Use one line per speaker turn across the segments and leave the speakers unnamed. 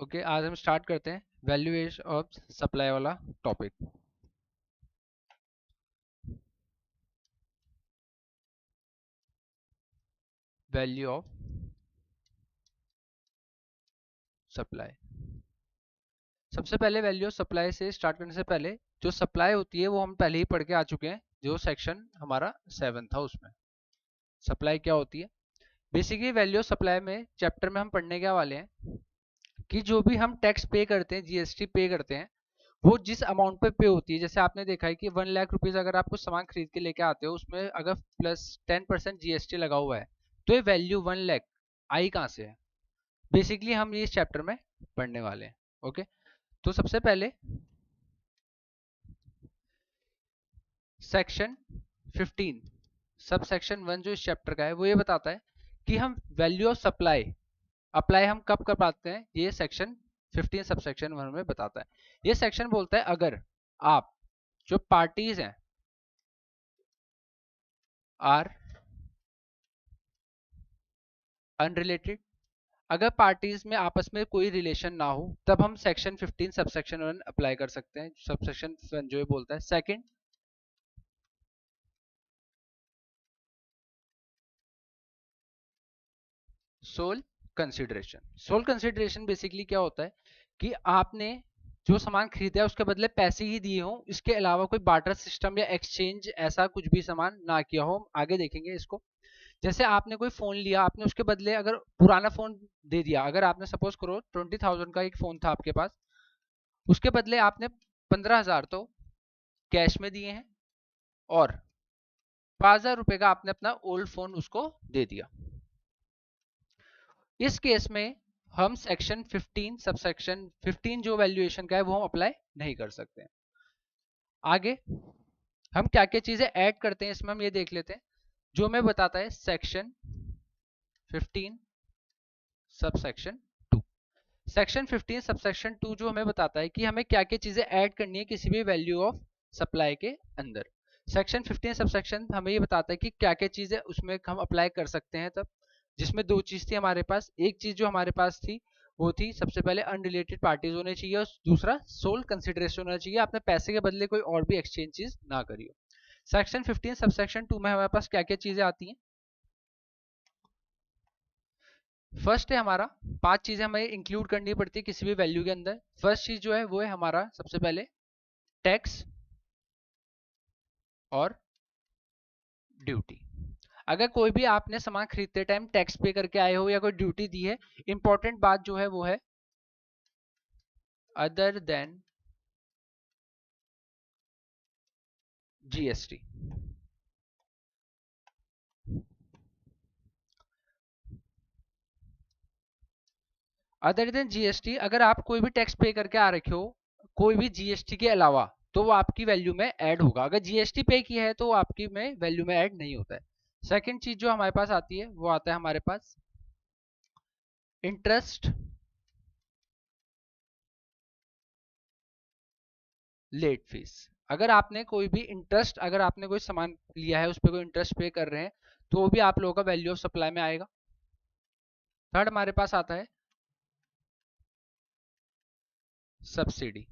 Okay, आज हम start करते हैं वैल्यूएशन ऑफ सप्लाई वाला टॉपिक। Value of supply. सबसे पहले वैल्यू ऑफ सप्लाई से स्टार्ट करने से पहले जो सप्लाई होती है वो हम पहले ही पढ़ के आ चुके हैं, जो सेक्शन हमारा 7 था उसमें सप्लाई क्या होती है। बेसिकली वैल्यू ऑफ सप्लाई में चैप्टर में हम पढ़ने क्या वाले हैं कि जो भी हम टैक्स पे करते हैं, जीएसटी पे करते हैं, वो जिस अमाउंट पे पे होती है। जैसे आपने देखा है कि 1 लाख रुपीज अगर आप कुछ सामान खरीद के लेके आते हो, उसमें अगर प्लस 10% जीएसटी लगा हुआ है, तो ये वैल्यू 1 लाख आई कहाँ से है। बेसिकली हम ये इस चैप्टर में पढ़ने वाले हैं। ओके, तो सबसे पहले सेक्शन 15 सब सेक्शन 1 जो इस चैप्टर का है वो ये बताता है कि हम वैल्यू ऑफ सप्लाई अप्लाई हम कब कर पाते हैं। ये सेक्शन 15 सब सेक्शन 1 में बताता है। ये सेक्शन बोलता है अगर आप जो पार्टीज हैं आर अनरिलेटेड, अगर पार्टीज में आपस में कोई रिलेशन ना हो, तब हम सेक्शन 15 सबसेक्शन 1 अप्लाई कर सकते हैं। सबसेक्शन 1 जो ये बोलता है। Second, sole consideration. Sole consideration basically क्या होता है कि आपने जो सामान खरीदा है उसके बदले पैसे ही दिए हो, इसके अलावा कोई बार्टर सिस्टम या एक्सचेंज ऐसा कुछ भी सामान ना किया हो। आगे देखेंगे इसको। जैसे आपने कोई फोन लिया, आपने उसके बदले अगर पुराना फोन दे दिया, अगर आपने सपोज करो 20,000 का एक फोन था आपके पास, उसके बदले आपने 15,000 तो कैश में दिए हैं और 5,000 रुपए का आपने अपना ओल्ड फोन उसको दे दिया। इस केस में हम सेक्शन 15 सबसेक्शन 15 जो वैल्यूएशन का है वो हम अप्लाई नहीं कर सकते। आगे हम क्या क्या चीजें ऐड करते हैं इसमें हम ये देख लेते हैं। जो हमें बताता है सेक्शन 15 सबसेक्शन 2। सेक्शन 15 सबसेक्शन 2 जो हमें बताता है कि हमें क्या क्या चीजें ऐड करनी है किसी भी वैल्यू ऑफ सप्लाई के अंदर। सेक्शन 15 सबसेक्शन हमें ये बताता है कि क्या क्या चीजें उसमें हम अप्लाई कर सकते हैं तब, जिसमें दो चीज थी हमारे पास। एक चीज जो हमारे पास थी वो थी सबसे पहले अनरिलेटेड पार्टीज होने चाहिए और दूसरा सोल कंसिडरेशन होना चाहिए, आपने पैसे के बदले कोई और भी एक्सचेंज चीज ना करी हो। सेक्शन 15 सबसेक्शन 2 में हमारे पास क्या क्या चीजें आती हैं। फर्स्ट है हमारा, 5 चीजें हमें इंक्लूड करनी पड़ती है किसी भी वैल्यू के अंदर। फर्स्ट चीज जो है वो है हमारा सबसे पहले टैक्स और ड्यूटी। अगर कोई भी आपने सामान खरीदते टाइम टैक्स पे करके आए हो या कोई ड्यूटी दी है, इंपॉर्टेंट बात जो है वो है other than GST. Other than GST, अगर आप कोई भी टैक्स पे करके आ रखे हो कोई भी जीएसटी के अलावा, तो वो आपकी वैल्यू में ऐड होगा। अगर जीएसटी पे किया है तो वो आपकी में वैल्यू में ऐड नहीं होता है। सेकंड चीज जो हमारे पास आती है वो आता है हमारे पास इंटरेस्ट लेट फीस। अगर आपने कोई भी इंटरेस्ट, अगर आपने कोई सामान लिया है उस पर कोई इंटरेस्ट पे कर रहे हैं, तो वो भी आप लोगों का वैल्यू ऑफ सप्लाई में आएगा। थर्ड हमारे पास आता है सब्सिडी।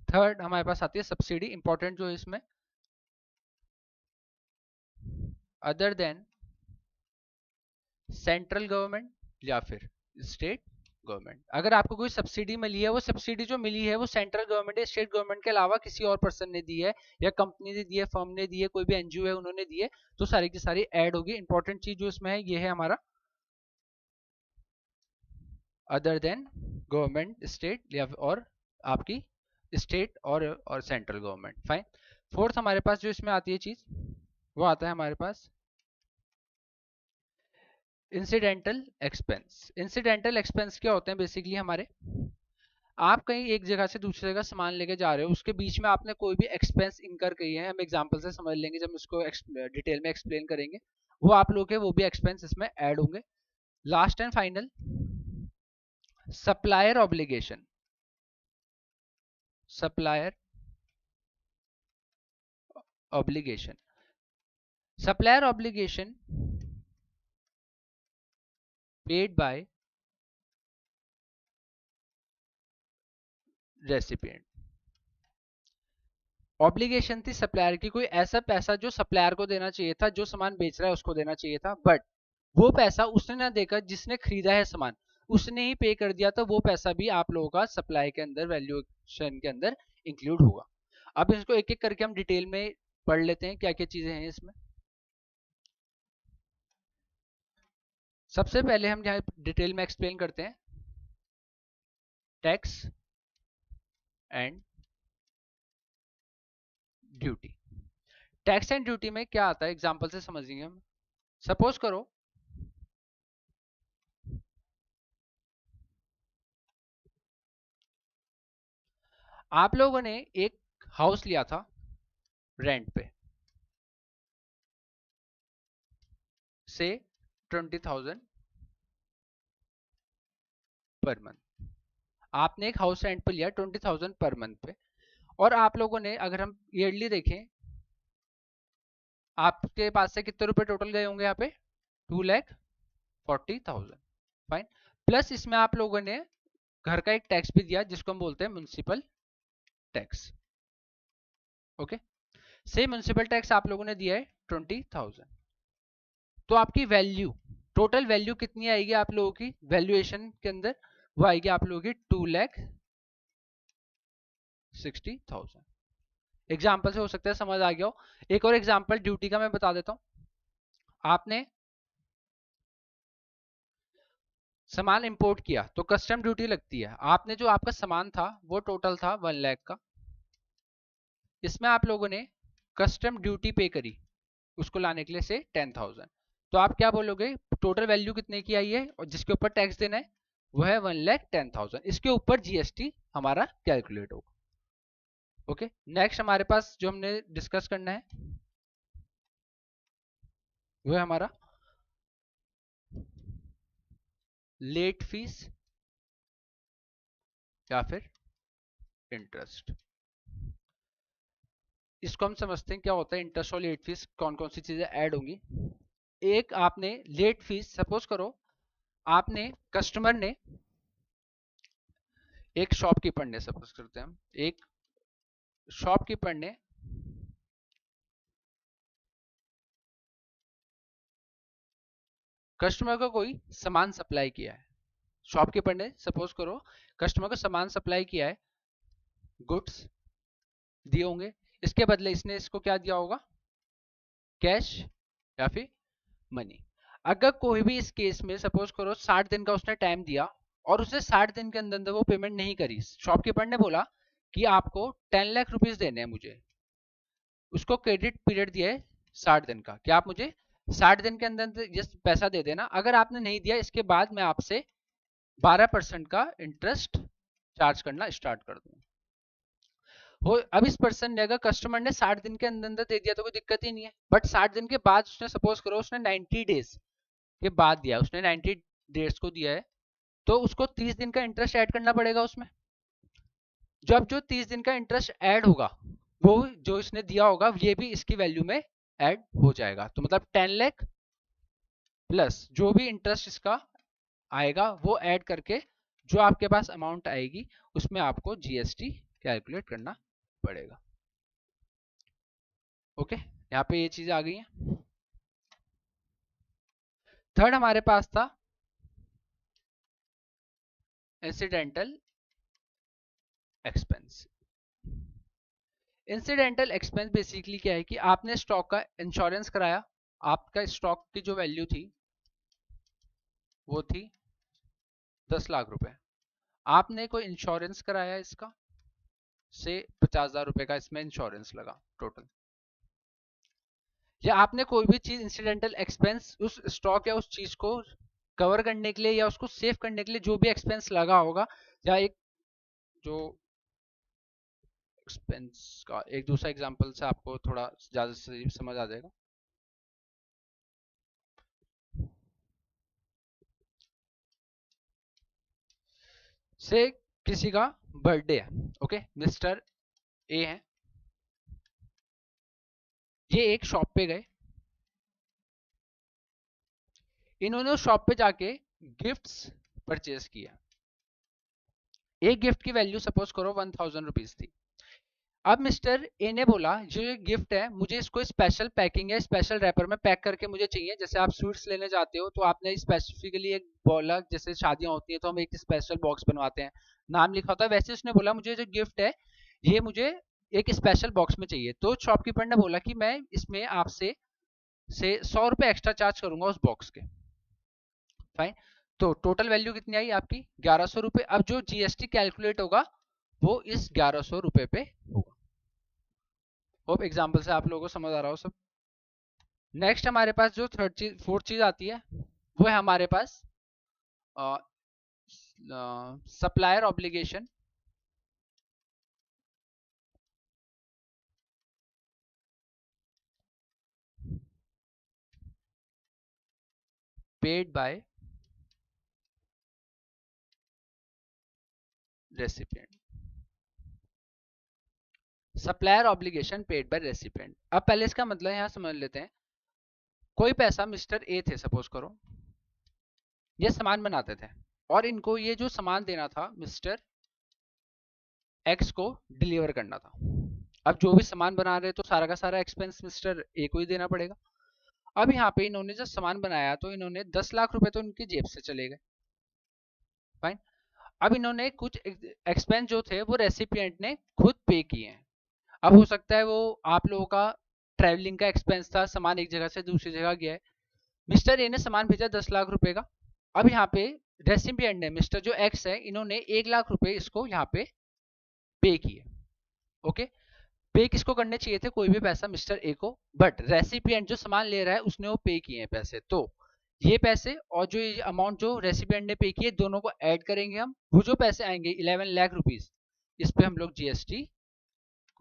थर्ड हमारे पास आती है सब्सिडी, इंपॉर्टेंट जो है इसमें अदर देन सेंट्रल गवर्नमेंट या फिर स्टेट गवर्नमेंट। अगर आपको कोई सब्सिडी मिली है, वो सब्सिडी जो मिली है वो सेंट्रल गवर्नमेंट या स्टेट गवर्नमेंट के अलावा किसी और पर्सन ने दी है, या कंपनी ने दी है, फर्म ने दी है, कोई भी एनजीओ है उन्होंने दी है, तो सारी की सारी ऐड होगी। इंपॉर्टेंट चीज जो इसमें है ये है हमारा अदर देन गवर्नमेंट स्टेट या और आपकी स्टेट और सेंट्रल गवर्नमेंट। फाइन। फोर्थ हमारे पास जो इसमें आती है चीज वो आता है हमारे पास इंसिडेंटल एक्सपेंस। इंसिडेंटल एक्सपेंस क्या होते हैं बेसिकली हमारे, आप कहीं एक जगह से दूसरी जगह सामान लेके जा रहे हो, उसके बीच में आपने कोई भी एक्सपेंस इनकर किए हैं, हम एग्जांपल से समझ लेंगे जब इसको डिटेल में एक्सप्लेन करेंगे, वो आप लोग के वो भी एक्सपेंस इसमें ऐड होंगे। Last and final supplier obligation. Supplier obligation, supplier obligation paid by recipient. Obligation थी सप्लायर की, कोई ऐसा पैसा जो सप्लायर को देना चाहिए था, जो सामान बेच रहा है उसको देना चाहिए था, बट वो पैसा उसने ना देकर जिसने खरीदा है सामान उसने ही पे कर दिया, तो वो पैसा भी आप लोगों का सप्लाई के अंदर वैल्यूएशन के अंदर इंक्लूड होगा। अब इसको एक एक करके हम डिटेल में पढ़ लेते हैं क्या क्या चीजें हैं इसमें। सबसे पहले हम यहाँ डिटेल में एक्सप्लेन करते हैं tax and duty. Tax and duty में क्या आता है एग्जांपल से समझेंगे हम। सपोज करो आप लोगों ने एक हाउस लिया था रेंट पे से 20,000 पर मंथ। आपने एक हाउस रेंट पे लिया 20,000 पर मंथ पे, और आप लोगों ने अगर हम ईयरली देखें आपके पास से कितने रुपए टोटल गए होंगे यहाँ पे 2,40,000। फाइन। प्लस इसमें आप लोगों ने घर का एक टैक्स भी दिया जिसको हम बोलते हैं म्युनिसिपल टैक्स। ओके, से म्युनिसिपल टैक्स आप लोगों ने दिया है 20,000। तो आपकी वैल्यू टोटल वैल्यू कितनी आएगी आप लोगों की वैल्यूएशन के अंदर, वो आएगी आप लोगों की 2,60,000। एग्जाम्पल से हो सकता है समझ आ गया हो। एक और एग्जाम्पल ड्यूटी का मैं बता देता हूं। आपने सामान इंपोर्ट किया तो कस्टम ड्यूटी लगती है। आपने जो आपका सामान था वो टोटल था 1 लाख का, इसमें आप लोगों ने कस्टम ड्यूटी पे करी उसको लाने के लिए से 10,000। तो आप क्या बोलोगे टोटल वैल्यू कितने की आई है और जिसके ऊपर टैक्स देना है वो है 1,10,000। इसके ऊपर जीएसटी हमारा कैलकुलेट होगा। ओके, नेक्स्ट हमारे पास जो हमने डिस्कस करना है वो है हमारा लेट फीस या फिर इंटरेस्ट। इसको हम समझते हैं क्या होता है इंटरेस्ट और लेट फीस, कौन कौन सी चीजें ऐड होंगी। एक आपने लेट फीस, सपोज करो आपने कस्टमर ने एक शॉपकीपर ने, सपोज करते हैं हम एक शॉपकीपर ने कस्टमर को कोई सामान सप्लाई किया है। शॉपकीपर ने सपोज करो कस्टमर को सामान सप्लाई किया है, गुड्स दिए होंगे, इसके बदले इसने इसको क्या दिया होगा कैश या फिर मनी। अगर कोई भी इस केस में सपोज करो 60 दिन का उसने टाइम दिया और उसने 60 दिन के अंदर वो पेमेंट नहीं करी, शॉपकीपर ने बोला कि आपको 10 लाख रुपीस देने हैं मुझे, उसको क्रेडिट पीरियड दिया है 60 दिन का कि आप मुझे 60 दिन के अंदर ये पैसा दे देना। अगर आपने नहीं दिया इसके बाद मैं आपसे 12% का इंटरेस्ट चार्ज करना स्टार्ट कर दूंगा। हो अब इस पर्सन ने अगर कस्टमर ने 60 दिन के अंदर अंदर दे दिया तो कोई दिक्कत ही नहीं है, बट 60 दिन के बाद उसने सपोज करो उसने 90 डेज के बाद दिया, उसने 90 डेज को दिया है तो उसको 30 दिन का इंटरेस्ट ऐड करना पड़ेगा उसमें। जब जो 30 दिन का इंटरेस्ट ऐड होगा वो जो इसने दिया होगा ये भी इसकी वैल्यू में ऐड हो जाएगा। तो मतलब 10 लाख प्लस जो भी इंटरेस्ट इसका आएगा वो ऐड करके जो आपके पास अमाउंट आएगी उसमें आपको जीएसटी कैलकुलेट करना पड़ेगा। ओके, यहाँ पे ये चीजें आ गई हैं। थर्ड हमारे पास था incidental expense. Incidental expense basically क्या है कि आपने स्टॉक का इंश्योरेंस कराया, आपका स्टॉक की जो वैल्यू थी वो थी 10 लाख रुपए, आपने कोई इंश्योरेंस कराया इसका से 50,000 रुपए का इसमें इंश्योरेंस लगा टोटल, या आपने कोई भी चीज इंसिडेंटल एक्सपेंस उस स्टॉक या उस चीज को कवर करने के लिए या उसको सेव करने के लिए जो भी एक्सपेंस लगा होगा, या एक जो एक्सपेंस का एक दूसरा एग्जांपल से आपको थोड़ा ज्यादा सही समझ आ जाएगा। से किसी का बर्थडे है, ओके, मिस्टर ए है, ये एक शॉप पे गए, इन्होंने उस शॉप पे जाके गिफ्ट्स परचेज किया। एक गिफ्ट की वैल्यू सपोज करो 1000 रुपीज थी। अब मिस्टर ए ने बोला जो ये गिफ्ट है मुझे इसको स्पेशल पैकिंग या स्पेशल रैपर में पैक करके मुझे चाहिए। जैसे आप स्वीट्स लेने जाते हो तो आपने स्पेसिफिकली एक बोला, जैसे शादियां होती हैं तो हम एक स्पेशल बॉक्स बनवाते हैं, नाम लिखा होता है, वैसे उसने बोला मुझे जो गिफ्ट है ये मुझे एक स्पेशल बॉक्स में चाहिए। तो शॉपकीपर ने बोला कि मैं इसमें आपसे से 100 रुपए एक्स्ट्रा चार्ज करूंगा उस बॉक्स के। फाइन। तो टोटल वैल्यू कितनी आई आपकी 1100 रुपए। अब जो जीएसटी कैलकुलेट होगा वो इस 1100 रुपए पे होगा। होप एग्जाम्पल से आप लोगों को समझ आ रहा हो सब। नेक्स्ट हमारे पास जो थर्ड चीज फोर्थ चीज आती है वो है हमारे पास supplier obligation paid by recipient. Supplier obligation paid by recipient. अब पहले इसका मतलब यहाँ समझ लेते हैं। कोई पैसा मिस्टर ए थे सपोज करो, ये सामान बनाते थे और इनको ये जो सामान देना था मिस्टर एक्स को डिलीवर करना था। अब जो भी सामान बना रहे तो सारा का सारा एक्सपेंस मिस्टर ए को ही देना पड़ेगा। अब यहाँ पे इन्होंने जब सामान बनाया तो इन्होंने 10 लाख रुपए तो इनकी जेब से चले गए। फाइन। अब इन्होंने कुछ एक्सपेंस जो थे वो रेसिपिएंट ने खुद पे किए हैं। अब हो सकता है वो आप लोगों का ट्रैवलिंग का एक्सपेंस था, सामान एक जगह से दूसरी जगह गया है, मिस्टर ए ने सामान भेजा 10 लाख रुपए का। अब यहाँ पे रेसिपिएंट ने मिस्टर जो एक्स है इन्होंने 1 लाख रुपए इसको यहाँ पे पे किए। ओके। पे किसको करने चाहिए थे, कोई भी पैसा मिस्टर ए को, बट रेसिपिएंट जो सामान ले रहा है उसने वो पे किए हैं पैसे। तो ये पैसे और जो ये अमाउंट जो रेसिपिएंट ने पे किए दोनों को ऐड करेंगे हम, वो जो पैसे आएंगे 11 लाख रुपीज, इस पे हम लोग जीएसटी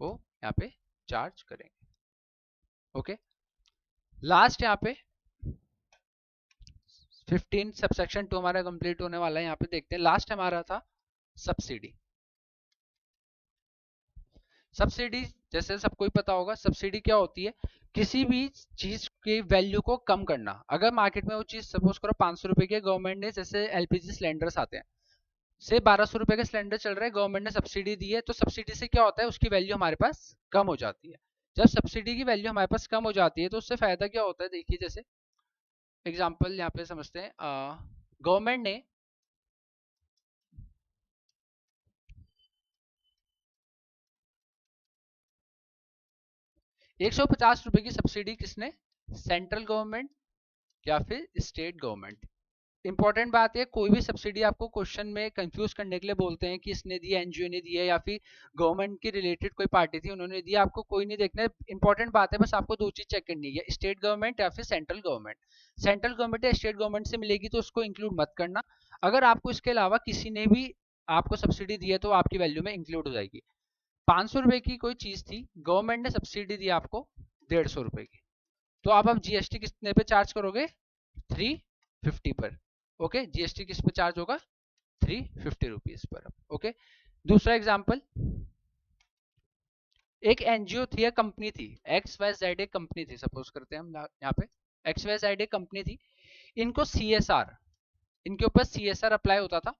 को यहाँ पे चार्ज करेंगे। ओके। लास्ट यहाँ पे 15 सबसेक्शन 2 हमारा कंप्लीट होने वाला है। यहाँ पे देखते हैं लास्ट हमारा था सब्सिडी। सब्सिडी जैसे सबको ही पता होगा सब्सिडी क्या होती है, किसी भी चीज की वैल्यू को कम करना। अगर मार्केट में वो चीज सपोज करो 500 रुपए की, गवर्नमेंट ने जैसे एलपीजी सिलेंडर्स आते हैं से 1200 रुपए के सिलेंडर चल रहे हैं, गवर्नमेंट ने सब्सिडी दी है, तो सब्सिडी से क्या होता है उसकी वैल्यू हमारे पास कम हो जाती है। जब सब्सिडी की वैल्यू हमारे पास कम हो जाती है तो उससे फायदा क्या होता है, देखिए जैसे एग्जाम्पल यहाँ पे समझते हैं। गवर्नमेंट ने 150 रुपए की सब्सिडी किसने, सेंट्रल गवर्नमेंट या फिर स्टेट गवर्नमेंट। इंपॉर्टेंट बात है, कोई भी सब्सिडी आपको क्वेश्चन में कंफ्यूज करने के लिए बोलते हैं कि इसने दिया, एनजीओ ने दिया या फिर गवर्नमेंट की रिलेटेड कोई पार्टी थी उन्होंने दिया, आपको कोई नहीं देखना है। इंपॉर्टेंट बात है बस आपको दो चीज चेक करनी है, स्टेट गवर्नमेंट या फिर सेंट्रल गवर्नमेंट। सेंट्रल गवर्नमेंट या स्टेट गवर्नमेंट से मिलेगी तो उसको इंक्लूड मत करना। अगर आपको इसके अलावा किसी ने भी आपको सब्सिडी दी है तो आपकी वैल्यू में इंक्लूड हो जाएगी। 500 रुपए की कोई चीज थी, गवर्नमेंट ने सब्सिडी दी आपको 150 रुपए की, तो आप जीएसटी कितने पे चार्ज करोगे, 350 पर। ओके, जीएसटी किस पे चार्ज होगा, 350 रुपीज पर। ओके। दूसरा एग्जांपल, एक एनजीओ थी या कंपनी थी, एक्स वाई जेड एक कंपनी थी, सपोज करते हैं हम यहाँ पे एक्स वाई जेड एक कंपनी थी। इनको सीएसआर, इनके ऊपर सीएसआर अप्लाई होता था,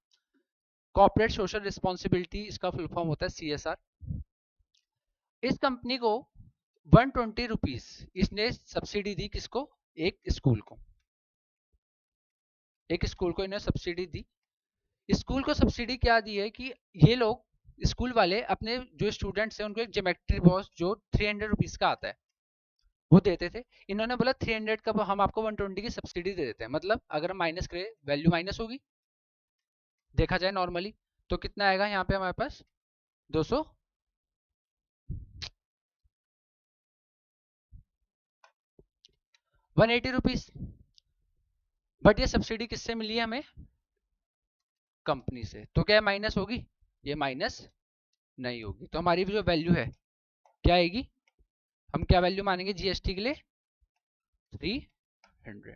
कॉर्पोरेट सोशल रिस्पॉन्सिबिलिटी इसका फुल फॉर्म होता है सीएसआर। इस कंपनी को 120 रुपीज इसने सब्सिडी दी, किसको, एक स्कूल को। एक स्कूल को इन्हें सब्सिडी दी। स्कूल को सब्सिडी क्या दी है कि ये लोग स्कूल वाले अपने जो स्टूडेंट्स हैं उनको एक ज्योमेट्री बॉक्स जो 300 रुपीज का आता है वो देते थे। इन्होंने बोला 300 का हम आपको 120 की सब्सिडी दे देते हैं, मतलब अगर हम माइनस करें वैल्यू माइनस होगी देखा जाए नॉर्मली, तो कितना आएगा यहाँ पे हमारे पास 200 180 रुपीज। बट ये सब्सिडी किससे मिली है हमें, कंपनी से, तो क्या माइनस होगी, ये माइनस नहीं होगी। तो हमारी जो वैल्यू है क्या आएगी, हम क्या वैल्यू मानेंगे जीएसटी के लिए, 300।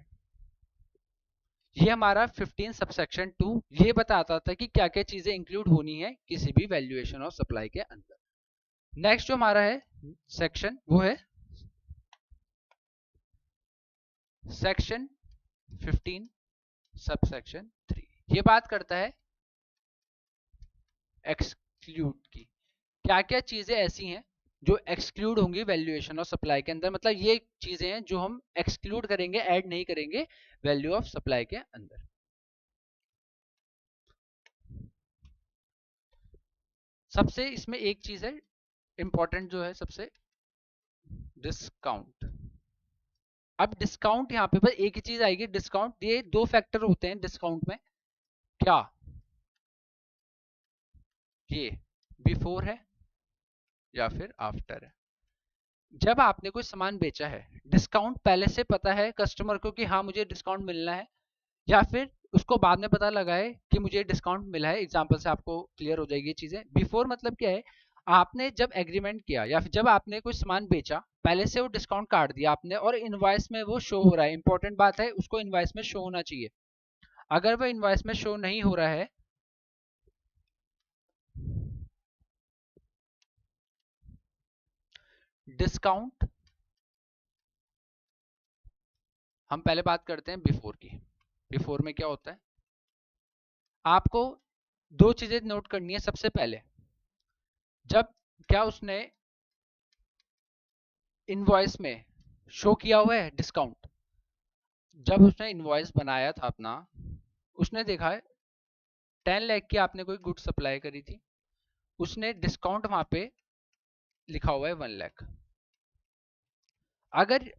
ये हमारा 15 सबसेक्शन 2 ये बताता था कि क्या क्या चीजें इंक्लूड होनी है किसी भी वैल्यूएशन ऑफ सप्लाई के अंदर। नेक्स्ट जो हमारा है सेक्शन वो है सेक्शन 15 सबसेक्शन 3। ये बात करता है एक्सक्लूड की। क्या क्या चीजें ऐसी हैं जो एक्सक्लूड होंगी वैल्यूएशन ऑफ सप्लाई के अंदर, मतलब ये चीजें हैं जो हम एक्सक्लूड करेंगे, ऐड नहीं करेंगे वैल्यू ऑफ सप्लाई के अंदर। सबसे इसमें एक चीज है इंपॉर्टेंट जो है सबसे, डिस्काउंट। अब डिस्काउंट यहाँ पे बस एक ही चीज आएगी, डिस्काउंट। ये दो फैक्टर होते हैं डिस्काउंट में, क्या ये बिफोर है या फिर आफ्टर है। जब आपने कोई सामान बेचा है, डिस्काउंट पहले से पता है कस्टमर को कि हाँ मुझे डिस्काउंट मिलना है, या फिर उसको बाद में पता लगा है कि मुझे डिस्काउंट मिला है। एग्जांपल से आपको क्लियर हो जाएगी ये चीजें। बिफोर मतलब क्या है, आपने जब एग्रीमेंट किया या फिर जब आपने कोई सामान बेचा, पहले से वो डिस्काउंट काट दिया आपने और इनवॉइस में वो शो हो रहा है। इंपॉर्टेंट बात है, उसको इनवॉइस में शो होना चाहिए। अगर वो इनवॉइस में शो नहीं हो रहा है, डिस्काउंट, हम पहले बात करते हैं बिफोर की। बिफोर में क्या होता है, आपको दो चीजें नोट करनी है। सबसे पहले, जब क्या उसने इनवॉइस में शो किया हुआ है डिस्काउंट। जब उसने इनवॉइस बनाया था अपना, उसने देखा है 10 लाख की आपने कोई गुड सप्लाई करी थी, उसने डिस्काउंट वहां पे लिखा हुआ है 1 लाख। अगर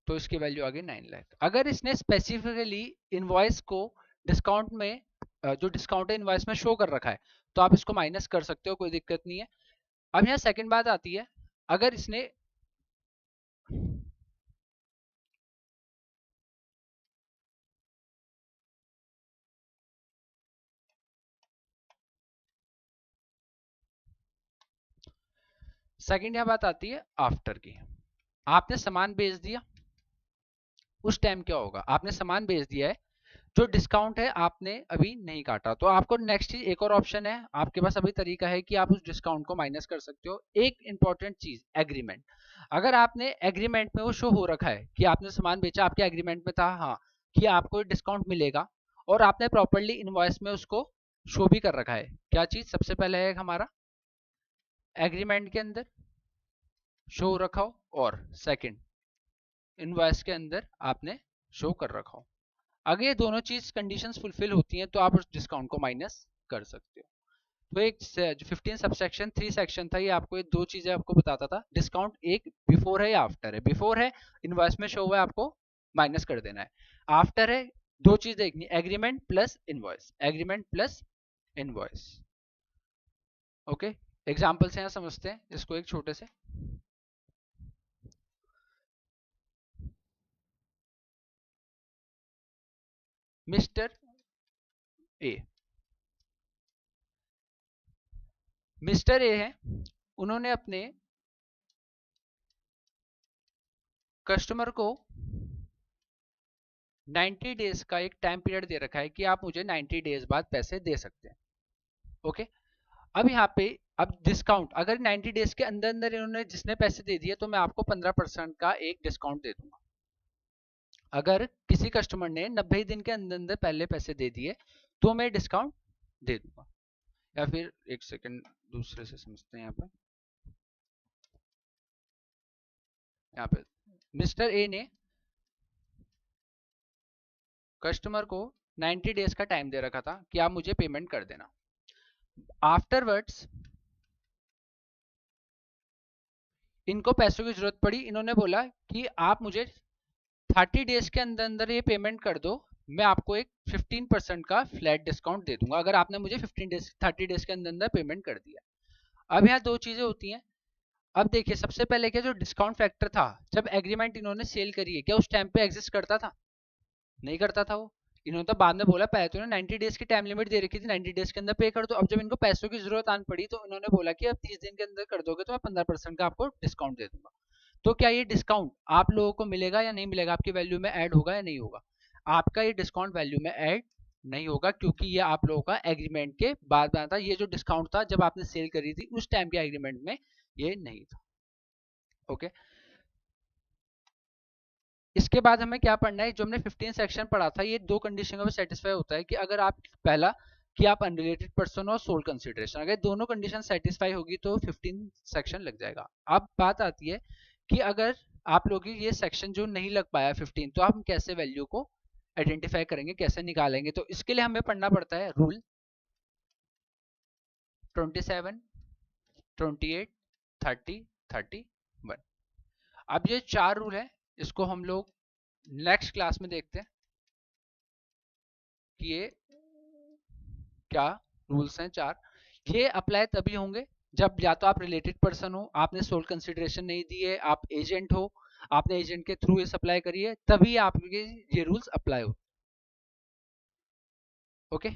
तो इसकी वैल्यू आ गई 9 लाख। अगर इसने स्पेसिफिकली इनवॉइस को डिस्काउंट में जो डिस्काउंट है इनवॉइस में शो कर रखा है, तो आप इसको माइनस कर सकते हो, कोई दिक्कत नहीं है। अब यहाँ सेकंड बात आती है, अगर इसने सेकंड यहाँ बात आती है आफ्टर की। आपने सामान बेच दिया, उस टाइम क्या होगा, आपने सामान बेच दिया है, जो डिस्काउंट है आपने अभी नहीं काटा, तो आपको नेक्स्ट चीज एक और ऑप्शन है आपके पास, अभी तरीका है कि आप उस डिस्काउंट को माइनस कर सकते हो। एक इंपॉर्टेंट चीज, एग्रीमेंट। अगर आपने एग्रीमेंट में वो शो हो रखा है कि आपने सामान बेचा, आपके एग्रीमेंट में था हाँ कि आपको डिस्काउंट मिलेगा, और आपने प्रॉपरली इनवॉइस में उसको शो भी कर रखा है, क्या चीज सबसे पहले है हमारा एग्रीमेंट के अंदर शो रखा हो, और सेकंड इनवॉइस के अंदर आपने शो कर रखा हो। अगर ये दोनों चीज कंडीशंस फुलफिल होती हैं तो आप उस डिस्काउंट को माइनस कर सकते हो। तो एक जो 15 सबसेक्शन 3 सेक्शन था, ये आपको ये दो चीजें आपको बताता था। डिस्काउंट एक बिफोर है या आफ्टर है। बिफोर है, इनवॉइस में शो हुआ है, आपको माइनस कर देना है। आफ्टर है, दो चीज देखनी, agreement plus invoice, agreement plus invoice. Okay, example से यहाँ समझते हैं इसको एक छोटे से। मिस्टर ए, मिस्टर ए है, उन्होंने अपने कस्टमर को 90 डेज का एक टाइम पीरियड दे रखा है कि आप मुझे 90 डेज बाद पैसे दे सकते हैं। ओके, अब यहाँ पे अब डिस्काउंट, अगर 90 डेज के अंदर अंदर इन्होंने जिसने पैसे दे दिए तो मैं आपको 15% का एक डिस्काउंट दे दूंगा। अगर किसी कस्टमर ने 90 दिन के अंदर अंदर पहले पैसे दे दिए तो मैं डिस्काउंट दे दूंगा। या फिर एक सेकंड दूसरे से समझते हैं। यहाँ पे मिस्टर ए ने कस्टमर को 90 डेज का टाइम दे रखा था कि आप मुझे पेमेंट कर देना। आफ्टरवर्ड्स इनको पैसों की जरूरत पड़ी, इन्होंने बोला कि आप मुझे 30 डेज के अंदर अंदर ये पेमेंट कर दो, मैं आपको एक 15% का फ्लैट डिस्काउंट दे दूंगा अगर आपने मुझे 15 डेज 30 डेज के अंदर अंदर पेमेंट कर दिया। अब यहाँ दो चीजें होती हैं। अब देखिए सबसे पहले क्या, जो डिस्काउंट फैक्टर था जब एग्रीमेंट इन्होंने सेल करी है, क्या उस टाइम पे एग्जिस्ट करता था? नहीं करता था वो। इन्होंने तो बाद में बोला, पहले तो इन्होंने 90 डेज की टाइम लिमिट दे रखी थी, 90 डेज के अंदर पे कर दो। अब जब इनको पैसों की जरूरत आन पड़ी तो इन्होंने बोला कि अब 30 दिन के अंदर कर दोगे तो मैं 15% का आपको डिस्काउंट दे दूंगा। तो क्या ये डिस्काउंट आप लोगों को मिलेगा या नहीं मिलेगा, आपकी वैल्यू में ऐड होगा या नहीं होगा? आपका ये डिस्काउंट वैल्यू में ऐड नहीं होगा, क्योंकि ये आप लोगों का एग्रीमेंट के बाद बना था। ये जो डिस्काउंट था जब आपने सेल करी थी उस टाइम के एग्रीमेंट में ये नहीं था। ओके, इसके इसके बाद हमें क्या पढ़ना है, जो हमने 15 सेक्शन पढ़ा था, ये दो कंडीशन में सेटिस्फाई होता है कि अगर आप पहला कि आप अनरिलेटेड पर्सन और सोल कंसिडरेशन, अगर दोनों कंडीशन सेटिस्फाई होगी तो 15 सेक्शन लग जाएगा। अब बात आती है कि अगर आप लोग ये सेक्शन जो नहीं लग पाया 15, तो आप कैसे वैल्यू को आइडेंटिफाई करेंगे, कैसे निकालेंगे? तो इसके लिए हमें पढ़ना पड़ता है रूल 27, 28, 30, 31। अब ये चार रूल है, इसको हम लोग नेक्स्ट क्लास में देखते हैं कि ये क्या रूल्स हैं चार। ये अप्लाई तभी होंगे जब या तो आप रिलेटेड पर्सन हो, आपने सोल कंसिडरेशन नहीं दी है, आप एजेंट हो, आपने एजेंट के थ्रू ये अप्लाई करी है, तभी आपके ये रूल्स अप्लाई हो। ओके।